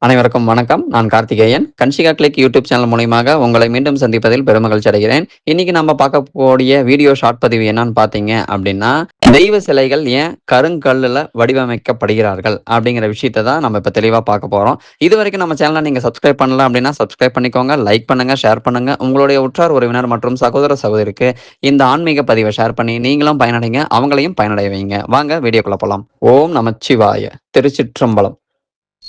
அனைவருக்கும் வணக்கம். நான் Karthikeyan. Kanshika click YouTube channel மூலியமாக உங்களை மீண்டும் சந்திப்பதில் பெருமகிழ்ச்சி அடைகிறேன். இன்னைக்கு நம்ம பார்க்கக்கூடிய வீடியோ ஷார்ட் பதிவு என்னன்னு பார்த்தீங்க அப்படின்னா, தெய்வ சிலைகள் ஏன் கருங்கல்லுல வடிவமைக்கப்படுகிறார்கள் அப்படிங்கிற விஷயத்த தான் நம்ம இப்ப தெளிவா பார்க்க போறோம். இதுவரைக்கும் நம்ம சேனல நீங்க சப்ஸ்கிரைப் பண்ணல அப்படின்னா சப்ஸ்கிரைப் பண்ணிக்கோங்க. லைக் பண்ணுங்க, ஷேர் பண்ணுங்க. உங்களுடைய உற்றார் உறவினர் மற்றும் சகோதர சகோதரிக்கு இந்த ஆன்மீக பதிவை ஷேர் பண்ணி நீங்களும் பயனடைங்க, அவங்களையும் பயனடைய வைங்க. வாங்க வீடியோக்குள்ள போலாம். ஓம் நமச்சிவாய! திருச்சிற்றம்பலம்.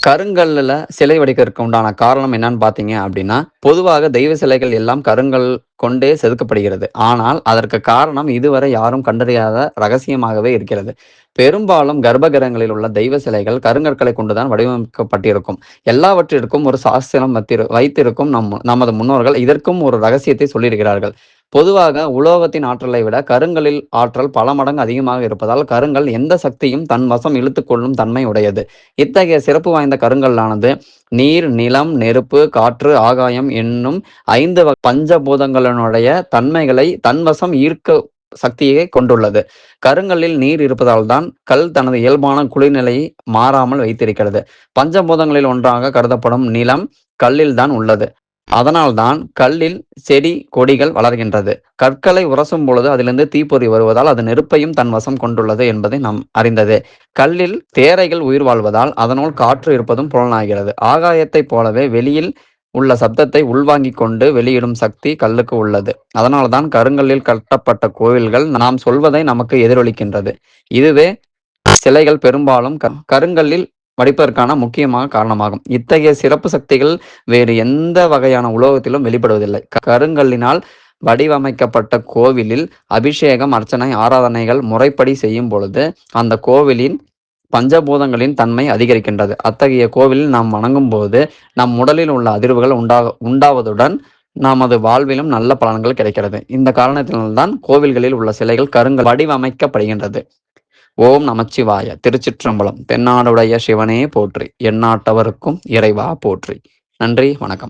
கருங்கல்லுல சிலை வடிக்கிறதுக்கு உண்டான காரணம் என்னன்னு பார்த்தீங்க அப்படின்னா, பொதுவாக தெய்வ சிலைகள் எல்லாம் கருங்கல் கொண்டே செதுக்கப்படுகிறது. ஆனால் அதற்கு காரணம் இதுவரை யாரும் கண்டறியாத ரகசியமாகவே இருக்கிறது. பெரும்பாலும் கர்ப்பகிரகங்களில் உள்ள தெய்வ சிலைகள் கருங்கற்களை கொண்டுதான் வடிவமைக்கப்பட்டிருக்கும். எல்லாவற்றிற்கும் ஒரு சாஸ்திரம் வைத்திருக்கும் நமது முன்னோர்கள் இதற்கும் ஒரு ரகசியத்தை சொல்லியிருக்கிறார்கள். பொதுவாக உலோகத்தின் ஆற்றலை விட கருங்கல்லில் ஆற்றல் பல மடங்கு அதிகமாக இருப்பதால் கருங்கல் எந்த சக்தியும் தன் வசம் இழுத்துக் கொள்ளும் தன்மை உடையது. இத்தகைய சிறப்பு வாய்ந்த கருங்கல்லானது நீர், நிலம், நெருப்பு, காற்று, ஆகாயம் என்னும் 5 பஞ்சபூதங்களினுடைய தன்மைகளை தன்வசம் ஈர்க்க சக்தியை கொண்டுள்ளது. கருங்கல்லில் நீர் இருப்பதால் தான் கல் தனது இயல்பான குளிர்நிலையை மாறாமல் வைத்திருக்கிறது. பஞ்சபூதங்களில் ஒன்றாக கருதப்படும் நிலம் கல்லில்தான் உள்ளது. அதனால்தான் கல்லில் செடி கொடிகள் வளர்கின்றது. கற்களை உரசும் பொழுது அதிலிருந்து தீப்பொறி வருவதால் அது நெருப்பையும் தன் வசம் கொண்டுள்ளது என்பதை நாம் அறிந்ததே. கல்லில் தேரைகள் உயிர் வாழ்வதால் அதனுள் காற்று இருப்பதும் புலனாகிறது. ஆகாயத்தைப் போலவே வெளியில் உள்ள சப்தத்தை உள்வாங்கிக் கொண்டு வெளியிடும் சக்தி கல்லுக்கு உள்ளது. அதனால்தான் கருங்கல்லில் கட்டப்பட்ட கோவில்கள் நாம் சொல்வதை நமக்கு எதிரொலிக்கின்றது. இதுவே சிலைகள் பெரும்பாலும் கருங்கல்லில் வடிப்பதற்கான முக்கியமான காரணமாகும். இத்தகைய சிறப்பு சக்திகள் வேறு எந்த வகையான உலோகத்திலும் வெளிப்படுவதில்லை. கருங்கல்லினால் வடிவமைக்கப்பட்ட கோவிலில் அபிஷேகம், அர்ச்சனை, ஆராதனைகள் முறைப்படி செய்யும் பொழுது அந்த கோவிலின் பஞ்சபூதங்களின் தன்மை அதிகரிக்கின்றது. அத்தகைய கோவிலில் நாம் வணங்கும் போது நம் உடலில் உள்ள அதிர்வுகள் உண்டாவதுடன் நமது வாழ்விலும் நல்ல பலன்கள் கிடைக்கிறது. இந்த காரணத்தினால்தான் கோவில்களில் உள்ள சிலைகள் கருங்கல் வடிவமைக்கப்படுகின்றது. ஓம் நமச்சிவாய! திருச்சிற்றம்பலம். தென்னாடுடைய சிவனே போற்றி, எந்நாட்டவர்க்கும் இறைவா போற்றி. நன்றி, வணக்கம்.